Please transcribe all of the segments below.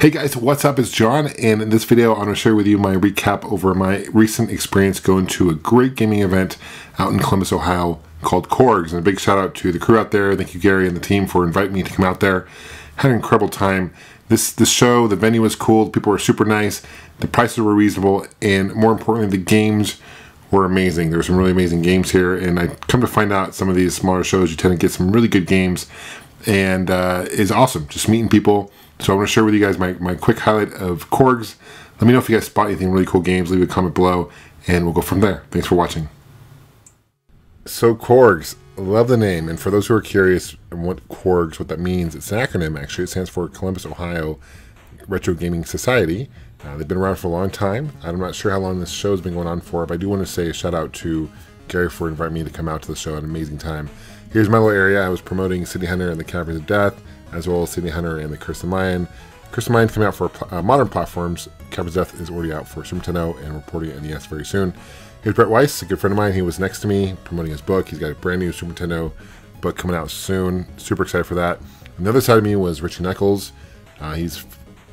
Hey guys, what's up? It's John, and in this video I'm going to share with you my recap over my recent experience going to a great gaming event out in Columbus, Ohio called CORGS. And a big shout out to the crew out there. Thank you, Gary and the team, for inviting me to come out there. Had an incredible time. This show, the venue was cool, the people were super nice, the prices were reasonable, and more importantly, the games were amazing. There were some really amazing games here, and I come to find out some of these smaller shows, you tend to get some really good games, and it's awesome, just meeting people. So I want to share with you guys my quick highlight of CORGS. Let me know if you guys spot anything really cool games. Leave a comment below, and we'll go from there. Thanks for watching. So CORGS, love the name. And for those who are curious what CORGS, what that means, it's an acronym actually. It stands for Columbus, Ohio Retro Gaming Society. They've been around for a long time. I'm not sure how long this show has been going on for, but I do want to say a shout out to Gary for inviting me to come out to the show. An amazing time. Here's my little area. I was promoting City Hunter and the Caverns of Death, as well as City Hunter and the Curse of Mayan. Curse of Mayan coming out for modern platforms. Caverns of Death is already out for Super Nintendo and reporting at NES very soon. Here's Brett Weiss, a good friend of mine. He was next to me promoting his book. He's got a brand new Super Nintendo book coming out soon. Super excited for that. On the other side of me was Richie Nichols. He's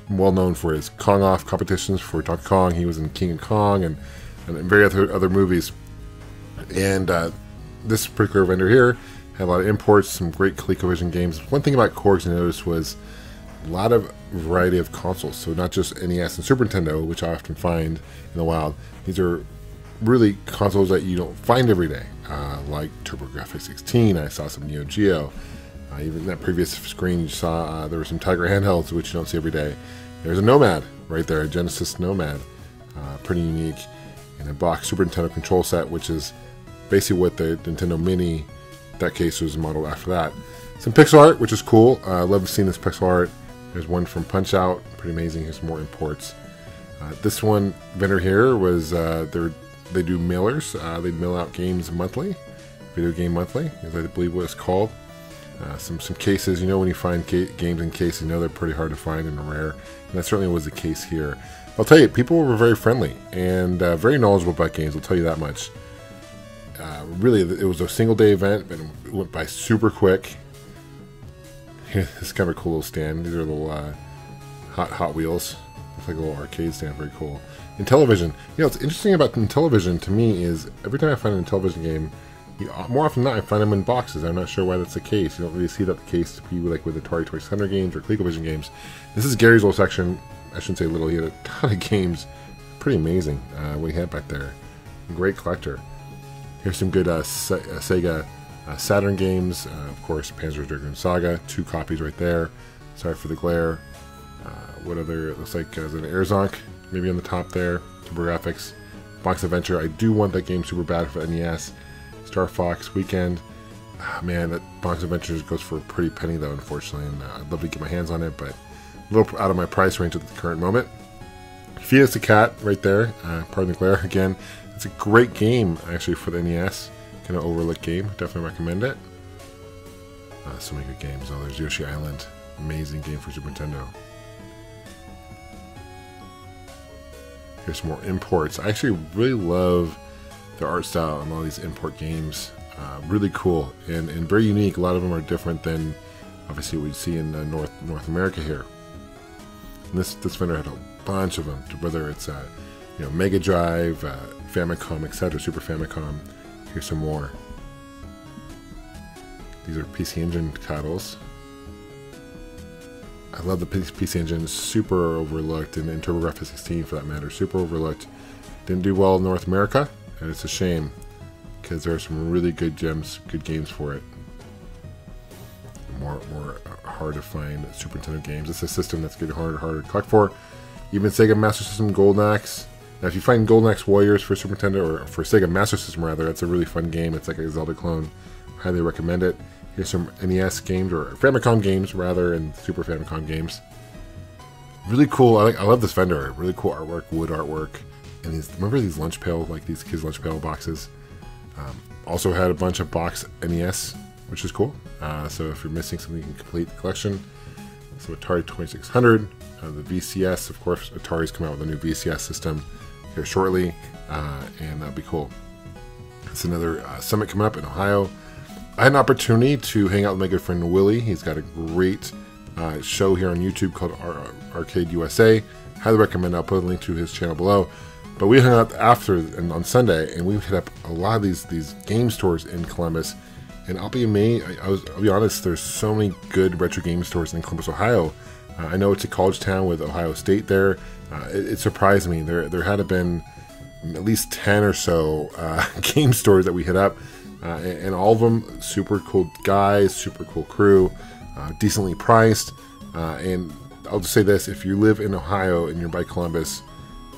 well known for his Kong Off competitions for Donkey Kong. He was in King of Kong and various other movies. And this particular vendor here had a lot of imports, some great ColecoVision games. One thing about CORGS I noticed was a lot of variety of consoles. So not just NES and Super Nintendo, which I often find in the wild. These are really consoles that you don't find every day, like TurboGrafx-16. I saw some Neo Geo. Even in that previous screen you saw there were some Tiger handhelds, which you don't see every day. There's a Nomad right there, a Genesis Nomad. Pretty unique. And a box Super Nintendo control set, which is basically what the Nintendo Mini, that case, was modeled after that. Some pixel art, which is cool. I love seeing this pixel art. There's one from Punch Out, pretty amazing. Here's more imports. This one vendor here was they do mailers. They mail out games monthly, video game monthly, as I believe what it's called. Some cases. You know, when you find games in cases, you know they're pretty hard to find and rare, and that certainly was the case here. I'll tell you, people were very friendly and very knowledgeable about games. I'll tell you that much. Really, it was a single-day event, but it went by super quick. This is kind of a cool little stand. These are little Hot Wheels. It's like a little arcade stand. Very cool. Intellivision. You know, what's interesting about Intellivision to me is every time I find an Intellivision game, more often than not, I find them in boxes. I'm not sure why that's the case. You don't really see that the case to be like with Atari 2600 games or ColecoVision games. This is Gary's little section. I shouldn't say little. He had a ton of games. Pretty amazing what he had back there. Great collector. Here's some good Sega Saturn games. Of course, Panzer Dragoon Saga. 2 copies right there. Sorry for the glare. What other? It looks like there's an Airzonk maybe on the top there. TurboGrafx. Box Adventure. I do want that game super bad for NES. Star Fox Weekend. Man, that Box Adventure goes for a pretty penny though, unfortunately. And I'd love to get my hands on it, but a little out of my price range at the current moment. Feed Us the Cat right there. Pardon the glare again. It's a great game, actually, for the NES. Kind of overlooked game. Definitely recommend it. So many good games. Oh, there's Yoshi Island. Amazing game for Super Nintendo. Here's some more imports. I actually really love the art style on all these import games. Really cool and very unique. A lot of them are different than, obviously, what you see in North America here. And this vendor had a bunch of them, whether it's Mega Drive, Famicom, etc., Super Famicom. Here's some more. These are PC Engine titles. I love the PC Engine, super overlooked, and TurboGrafx-16 for that matter, super overlooked. Didn't do well in North America, and it's a shame, because there are some really good gems, good games for it. More hard to find Super Nintendo games. It's a system that's getting harder and harder to collect for. Even Sega Master System Golden Axe. Now, if you find Golden Axe Warriors for Super Nintendo, or for Sega Master System rather, that's a really fun game. It's like a Zelda clone. Highly recommend it. Here's some NES games, or Famicom games rather, and Super Famicom games. Really cool. I love this vendor. Really cool artwork, wood artwork, and remember these lunch pail, like these kids' lunch pail boxes. Also had a bunch of box NES, which is cool. So if you're missing something, you can complete the collection. So Atari 2600, the VCS, of course, Atari's come out with a new VCS system here shortly, and that'll be cool. It's another summit coming up in Ohio. I had an opportunity to hang out with my good friend Willie. He's got a great show here on YouTube called Arcade USA. Highly recommend. I'll put a link to his channel below. But we hung out after and on Sunday, and we hit up a lot of these game stores in Columbus. And I'll be honest, there's so many good retro game stores in Columbus, Ohio. I know it's a college town with Ohio State there. It surprised me. There had to been at least 10 or so game stores that we hit up, and all of them super cool guys, super cool crew, decently priced. And I'll just say this: if you live in Ohio and you're by Columbus,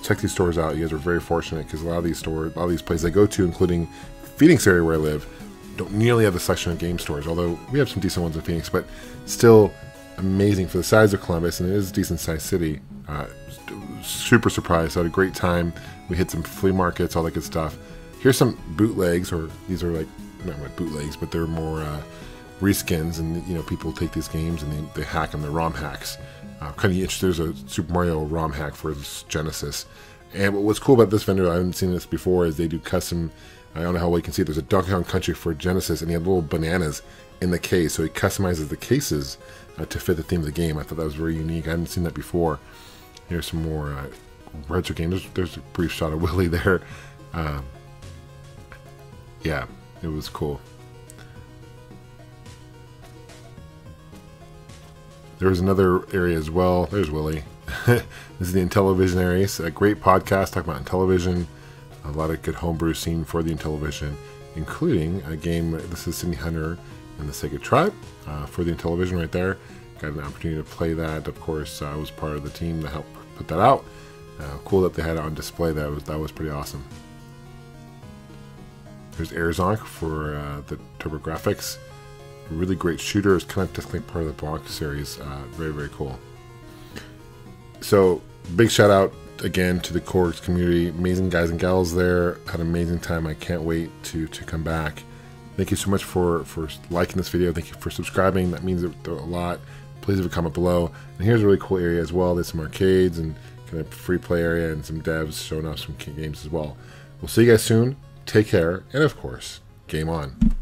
check these stores out. You guys are very fortunate because a lot of these places I go to, including Phoenix area where I live, don't nearly have the selection of game stores. Although we have some decent ones in Phoenix, but still amazing for the size of Columbus, and it is a decent sized city. Super surprised. I had a great time. We hit some flea markets, all that good stuff. Here's some bootlegs, or these are like not like bootlegs, but they're more reskins, and you know, people take these games and they hack them. They're ROM hacks. Kind of interesting. There's a Super Mario ROM hack for Genesis, and what's cool about this vendor, I haven't seen this before, is they do custom. I don't know how well you can see it. There's a Donkey Kong Country for Genesis, and he had little bananas in the case, so he customizes the cases to fit the theme of the game. I thought that was very unique. I hadn't seen that before. Here's some more retro games. There's a brief shot of Willie there. Yeah, it was cool. There was another area as well. There's Willie. This is the Intellivision area. It's a great podcast talking about Intellivision. A lot of good homebrew scene for the Intellivision, including a game. This is Sydney Hunter and the Sega Tribe for the Intellivision right there. Got an opportunity to play that. Of course, I was part of the team that helped put that out. Cool that they had it on display. That was pretty awesome. There's Airzonk for the TurboGrafx. Really great shooter. It's kind of definitely part of the Block series. Very, very cool. So, big shout out again to the CORGS community. Amazing guys and gals there. Had an amazing time. I can't wait to come back. Thank you so much for liking this video. Thank you for subscribing. That means a lot. Please leave a comment below. And here's a really cool area as well. There's some arcades and kind of free play area and some devs showing off some games as well. We'll see you guys soon. Take care. And of course, game on.